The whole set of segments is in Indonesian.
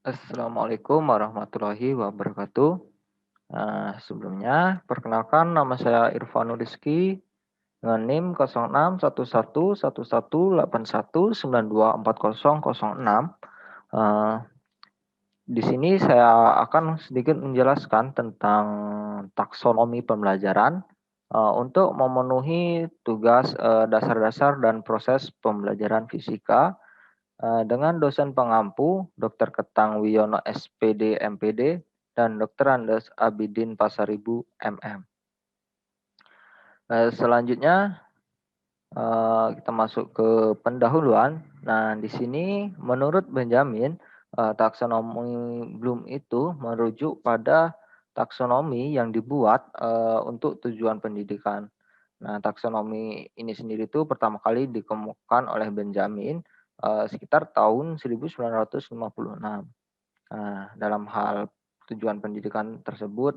Assalamualaikum warahmatullahi wabarakatuh. Sebelumnya perkenalkan nama saya Irfanul Rizky dengan NIM 06111181924006. Eh, di sini saya akan sedikit menjelaskan tentang taksonomi pembelajaran untuk memenuhi tugas dasar-dasar dan proses pembelajaran fisika dengan dosen pengampu Dr. Ketang Wiono SPD MPD dan Dr. Andes Abidin Pasaribu MM. Selanjutnya kita masuk ke pendahuluan. Nah, di sini menurut Benjamin taksonomi Bloom itu merujuk pada taksonomi yang dibuat untuk tujuan pendidikan. Nah, taksonomi ini sendiri itu pertama kali dikemukakan oleh Benjamin sekitar tahun 1956. Nah, dalam hal tujuan pendidikan tersebut,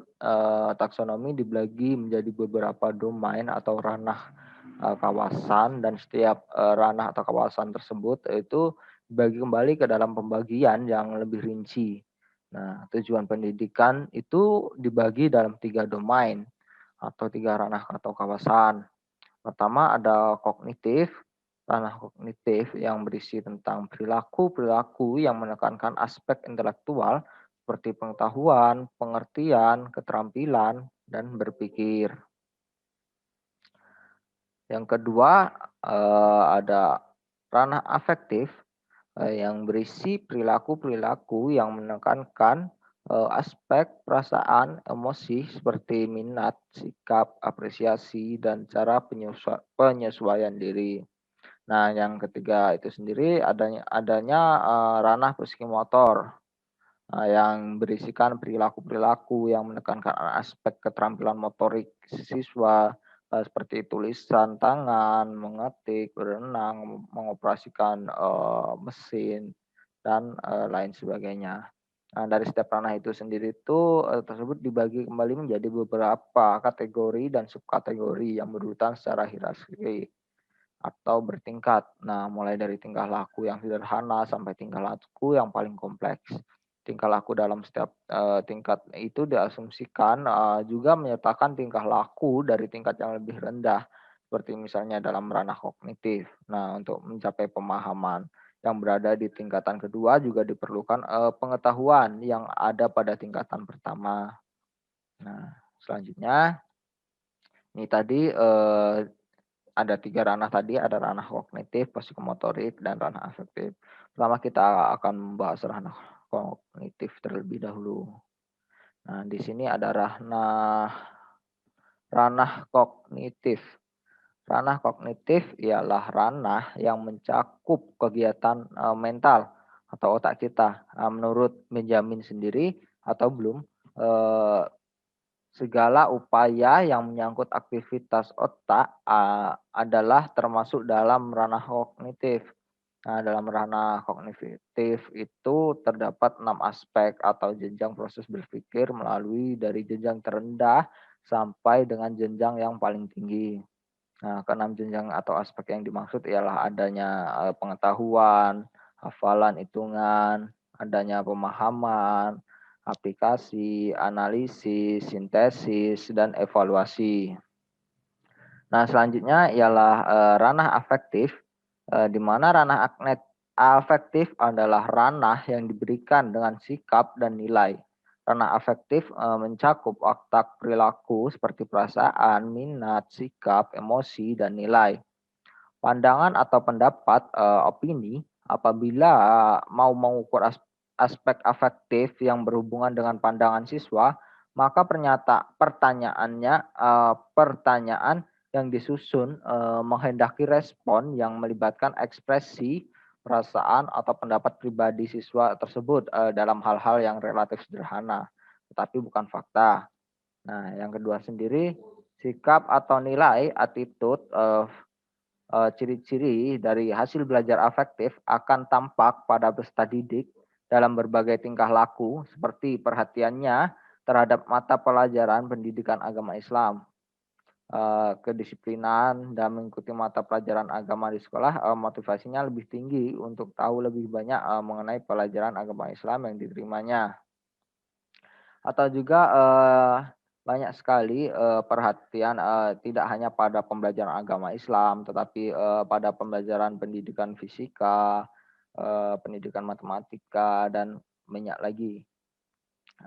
taksonomi dibagi menjadi beberapa domain atau ranah kawasan, dan setiap ranah atau kawasan tersebut itu dibagi kembali ke dalam pembagian yang lebih rinci. Nah, tujuan pendidikan itu dibagi dalam 3 domain atau 3 ranah atau kawasan. Pertama ada kognitif. Ranah kognitif yang berisi tentang perilaku-perilaku yang menekankan aspek intelektual seperti pengetahuan, pengertian, keterampilan, dan berpikir. Yang kedua ada ranah afektif yang berisi perilaku-perilaku yang menekankan aspek perasaan, emosi seperti minat, sikap, apresiasi, dan cara penyesuaian diri. Nah, yang ketiga itu sendiri adanya ranah psikomotor yang berisikan perilaku-perilaku yang menekankan aspek keterampilan motorik siswa seperti tulisan tangan, mengetik, berenang, mengoperasikan mesin, dan lain sebagainya. Nah, dari setiap ranah itu sendiri itu tersebut dibagi kembali menjadi beberapa kategori dan subkategori yang berurutan secara hierarki atau bertingkat. Nah, mulai dari tingkah laku yang sederhana sampai tingkah laku yang paling kompleks. Tingkah laku dalam setiap tingkat itu diasumsikan juga menyertakan tingkah laku dari tingkat yang lebih rendah, seperti misalnya dalam ranah kognitif. Nah, untuk mencapai pemahaman yang berada di tingkatan kedua juga diperlukan pengetahuan yang ada pada tingkatan pertama. Nah, selanjutnya ini tadi ada 3 ranah tadi, ada ranah kognitif, psikomotorik, dan ranah afektif. Pertama kita akan membahas ranah kognitif terlebih dahulu. Nah, di sini ada ranah kognitif. Ranah kognitif ialah ranah yang mencakup kegiatan mental atau otak kita. Menurut Benjamin sendiri atau Bloom, eh, segala upaya yang menyangkut aktivitas otak adalah termasuk dalam ranah kognitif. Nah, dalam ranah kognitif itu terdapat 6 aspek atau jenjang proses berpikir melalui dari jenjang terendah sampai dengan jenjang yang paling tinggi. Nah, keenam jenjang atau aspek yang dimaksud ialah adanya pengetahuan, hafalan, hitungan, adanya pemahaman, aplikasi, analisis, sintesis, dan evaluasi. Nah, selanjutnya ialah ranah afektif, di mana ranah afektif adalah ranah yang diberikan dengan sikap dan nilai. Ranah afektif mencakup otak perilaku seperti perasaan, minat, sikap, emosi, dan nilai. Pandangan atau pendapat, opini apabila mau mengukur aspek afektif yang berhubungan dengan pandangan siswa, maka pertanyaan yang disusun menghendaki respon yang melibatkan ekspresi, perasaan, atau pendapat pribadi siswa tersebut dalam hal-hal yang relatif sederhana, tetapi bukan fakta. Nah, yang kedua sendiri, sikap atau nilai, attitude, ciri-ciri dari hasil belajar afektif akan tampak pada peserta didik dalam berbagai tingkah laku seperti perhatiannya terhadap mata pelajaran pendidikan agama Islam, kedisiplinan dan mengikuti mata pelajaran agama di sekolah, motivasinya lebih tinggi untuk tahu lebih banyak, mengenai pelajaran agama Islam yang diterimanya. Atau juga, banyak sekali, perhatian, tidak hanya pada pembelajaran agama Islam, tetapi, pada pembelajaran pendidikan fisika, pendidikan matematika, dan banyak lagi.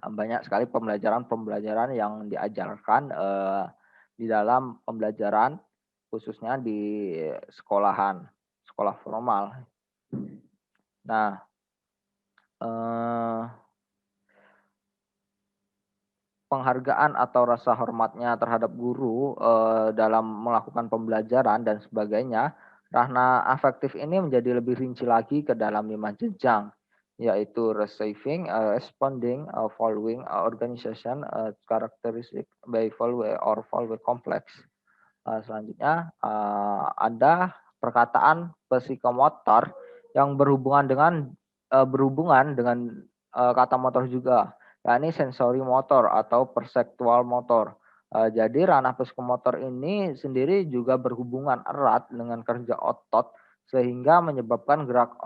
Banyak sekali pembelajaran-pembelajaran yang diajarkan, di dalam pembelajaran khususnya di sekolahan, sekolah formal. Nah, eee penghargaan atau rasa hormatnya terhadap guru, dalam melakukan pembelajaran dan sebagainya, ranah afektif ini menjadi lebih rinci lagi ke dalam 5 jenjang, yaitu receiving, responding, following, organization, characteristic by value or value complex. Selanjutnya, ada perkataan psikomotor yang berhubungan dengan, kata motor juga, yakni sensori motor atau perseptual motor. Jadi ranah psikomotor ini sendiri juga berhubungan erat dengan kerja otot, sehingga menyebabkan gerak,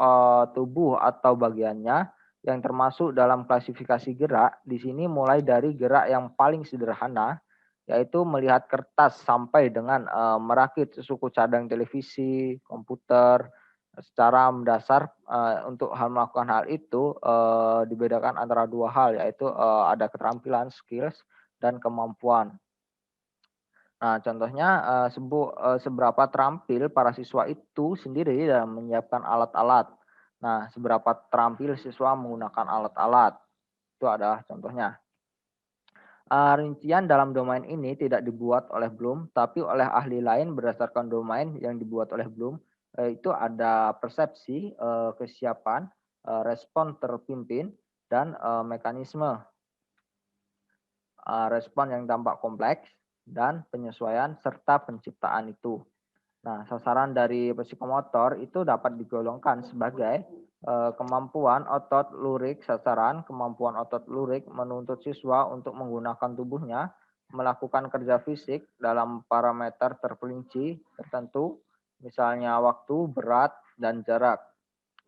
tubuh atau bagiannya yang termasuk dalam klasifikasi gerak, di sini mulai dari gerak yang paling sederhana, yaitu melihat kertas sampai dengan, merakit suku cadang televisi, komputer. Secara mendasar, untuk melakukan hal itu, dibedakan antara 2 hal, yaitu, ada keterampilan, skills, dan kemampuan. Nah, contohnya, seberapa terampil para siswa itu sendiri dalam menyiapkan alat-alat. Nah, seberapa terampil siswa menggunakan alat-alat, itu adalah contohnya. Rincian dalam domain ini tidak dibuat oleh Bloom, tapi oleh ahli lain berdasarkan domain yang dibuat oleh Bloom. Itu ada persepsi, kesiapan, respon terpimpin, dan, mekanisme, respon yang tampak kompleks, dan penyesuaian serta penciptaan itu. Nah, sasaran dari psikomotor itu dapat digolongkan sebagai, kemampuan otot lurik sasaran. Kemampuan otot lurik menuntut siswa untuk menggunakan tubuhnya, melakukan kerja fisik dalam parameter terperinci tertentu, misalnya waktu, berat, dan jarak.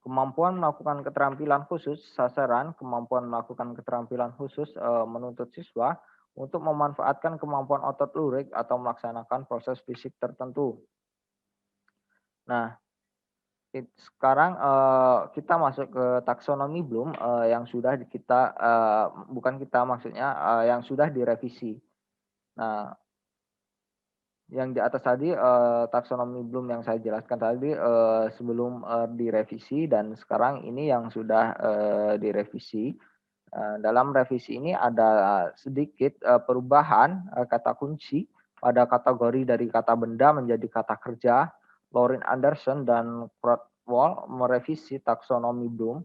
Kemampuan melakukan keterampilan khusus sasaran. Kemampuan melakukan keterampilan khusus, menuntut siswa untuk memanfaatkan kemampuan otot lurik atau melaksanakan proses fisik tertentu. Nah, sekarang, kita masuk ke taksonomi Bloom, yang sudah kita, bukan kita maksudnya, yang sudah direvisi. Nah, yang di atas tadi, taksonomi Bloom yang saya jelaskan tadi, sebelum, direvisi, dan sekarang ini yang sudah, direvisi. Dalam revisi ini ada sedikit, perubahan, kata kunci pada kategori dari kata benda menjadi kata kerja. Laurin Anderson dan Krathwohl merevisi taksonomi Bloom,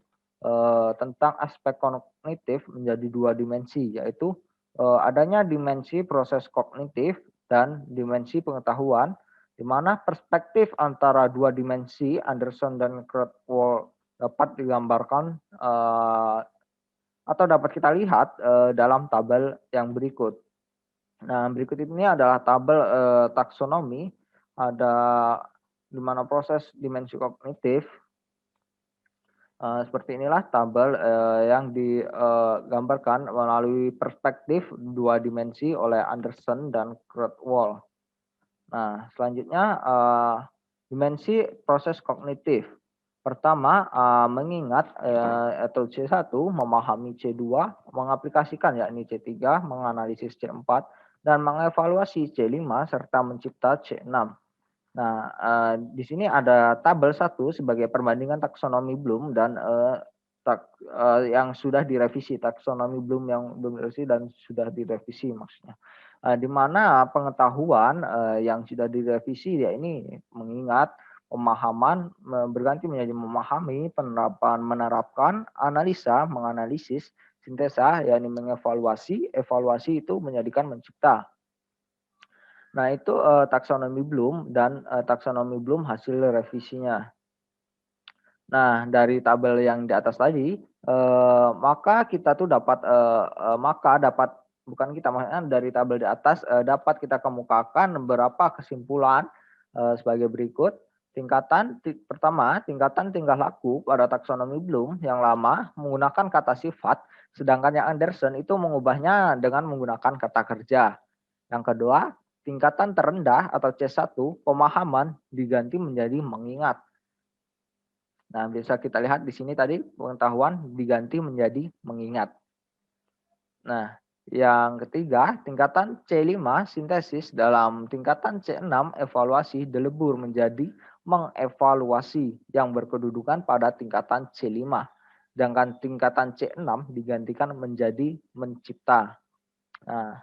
tentang aspek kognitif menjadi 2 dimensi, yaitu, adanya dimensi proses kognitif dan dimensi pengetahuan, di mana perspektif antara 2 dimensi Anderson dan Krathwohl dapat digambarkan, atau dapat kita lihat, dalam tabel yang berikut. Nah, berikut ini adalah tabel, taksonomi, ada di mana proses dimensi kognitif. Seperti inilah tabel, yang digambarkan melalui perspektif 2 dimensi oleh Anderson dan Krathwohl. Nah, selanjutnya, dimensi proses kognitif. Pertama, mengingat, atau C1, memahami C2, mengaplikasikan yakni C3, menganalisis C4, dan mengevaluasi C5, serta mencipta C6. Nah, di sini ada tabel 1 sebagai perbandingan taksonomi Bloom dan, yang sudah direvisi, taksonomi Bloom yang belum direvisi dan sudah direvisi maksudnya. Di mana pengetahuan, yang sudah direvisi ya ini mengingat, pemahaman, berganti menjadi memahami, penerapan, menerapkan, analisa, menganalisis, sintesa yakni mengevaluasi, evaluasi itu menjadikan mencipta. Nah itu, taksonomi Bloom dan, taksonomi Bloom hasil revisinya. Nah dari tabel yang di atas tadi, maka kita tuh dapat, maka dapat bukan kita, maksudnya dari tabel di atas dapat kita kemukakan beberapa kesimpulan sebagai berikut. Pertama, tingkatan tingkah laku pada taksonomi Bloom yang lama menggunakan kata sifat, sedangkan yang Anderson itu mengubahnya dengan menggunakan kata kerja. Yang kedua, tingkatan terendah atau C1, pemahaman diganti menjadi mengingat. Nah, bisa kita lihat di sini tadi pengetahuan diganti menjadi mengingat. Nah, yang ketiga, tingkatan C5 sintesis dalam tingkatan C6 evaluasi dilebur menjadi mengevaluasi yang berkedudukan pada tingkatan C5. Sedangkan tingkatan C6 digantikan menjadi mencipta. Nah,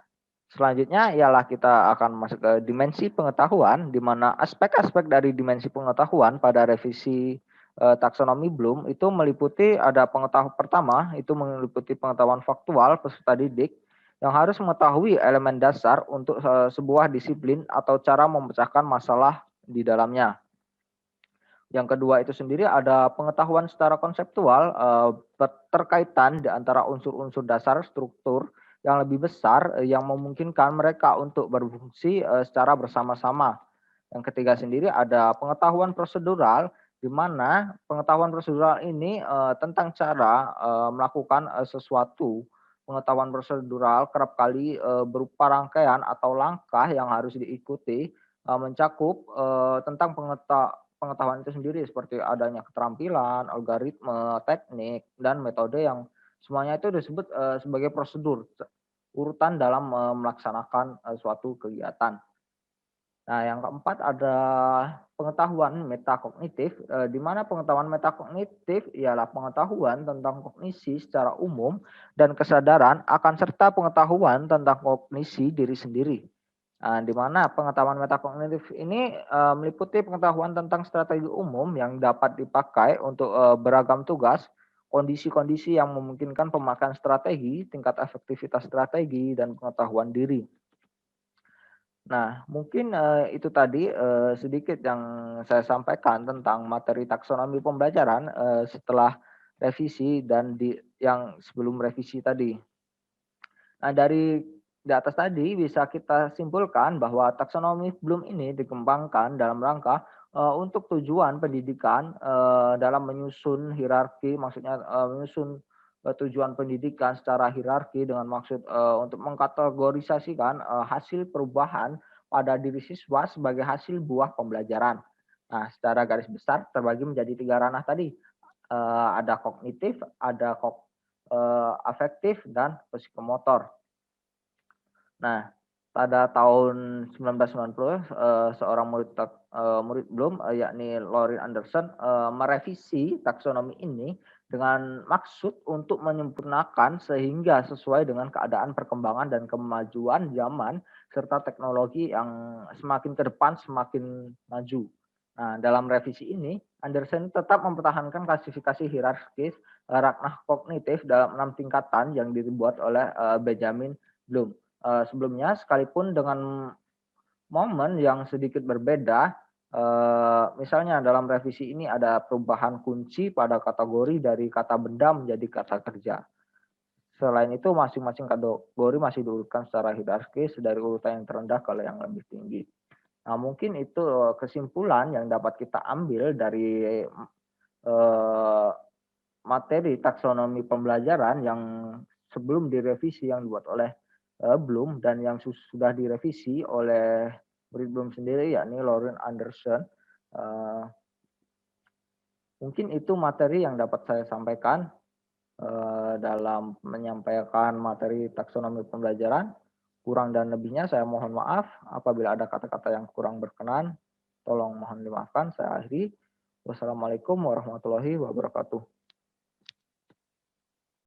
selanjutnya ialah kita akan masuk ke dimensi pengetahuan, di mana aspek-aspek dari dimensi pengetahuan pada revisi taksonomi Bloom itu meliputi ada pengetahuan pertama, itu meliputi pengetahuan faktual peserta didik yang harus mengetahui elemen dasar untuk sebuah disiplin atau cara memecahkan masalah di dalamnya. Yang kedua itu sendiri ada pengetahuan secara konseptual terkaitan di antara unsur-unsur dasar struktur yang lebih besar yang memungkinkan mereka untuk berfungsi secara bersama-sama. Yang ketiga sendiri ada pengetahuan prosedural, di mana pengetahuan prosedural ini tentang cara melakukan sesuatu. Pengetahuan prosedural kerap kali berupa rangkaian atau langkah yang harus diikuti, mencakup tentang pengetahuan itu sendiri seperti adanya keterampilan, algoritma, teknik, dan metode yang semuanya itu disebut sebagai prosedur, urutan dalam melaksanakan suatu kegiatan. Nah, yang keempat ada pengetahuan metakognitif, di mana pengetahuan metakognitif ialah pengetahuan tentang kognisi secara umum dan kesadaran akan serta pengetahuan tentang kognisi diri sendiri. Nah, di mana pengetahuan metakognitif ini meliputi pengetahuan tentang strategi umum yang dapat dipakai untuk beragam tugas, kondisi-kondisi yang memungkinkan pemakaian strategi, tingkat efektivitas strategi, dan pengetahuan diri. Nah, mungkin itu tadi sedikit yang saya sampaikan tentang materi taksonomi pembelajaran setelah revisi dan yang sebelum revisi tadi. Nah, dari di atas tadi bisa kita simpulkan bahwa taksonomi Bloom ini dikembangkan dalam rangka untuk tujuan pendidikan dalam menyusun hierarki, maksudnya menyusun tujuan pendidikan secara hierarki dengan maksud untuk mengkategorisasikan hasil perubahan pada diri siswa sebagai hasil buah pembelajaran. Nah, secara garis besar terbagi menjadi 3 ranah tadi. Ada kognitif, ada afektif, dan psikomotor. Nah, pada tahun 1990 seorang murid Bloom yakni Laurin Anderson merevisi taksonomi ini dengan maksud untuk menyempurnakan sehingga sesuai dengan keadaan perkembangan dan kemajuan zaman serta teknologi yang semakin ke depan semakin maju. Nah, dalam revisi ini Anderson tetap mempertahankan klasifikasi hierarkis ranah kognitif dalam 6 tingkatan yang dibuat oleh Benjamin Bloom. Sebelumnya sekalipun dengan momen yang sedikit berbeda, misalnya dalam revisi ini ada perubahan kunci pada kategori dari kata benda menjadi kata kerja. Selain itu masing-masing kategori masih diurutkan secara hierarkis dari urutan yang terendah ke yang lebih tinggi. Nah, mungkin itu kesimpulan yang dapat kita ambil dari materi taksonomi pembelajaran yang sebelum direvisi yang dibuat oleh Bloom dan yang sudah direvisi oleh murid Bloom sendiri yakni Laurin Anderson. Mungkin itu materi yang dapat saya sampaikan dalam menyampaikan materi taksonomi pembelajaran. Kurang dan lebihnya saya mohon maaf apabila ada kata-kata yang kurang berkenan. Tolong mohon dimaafkan. Saya akhiri. Wassalamualaikum warahmatullahi wabarakatuh.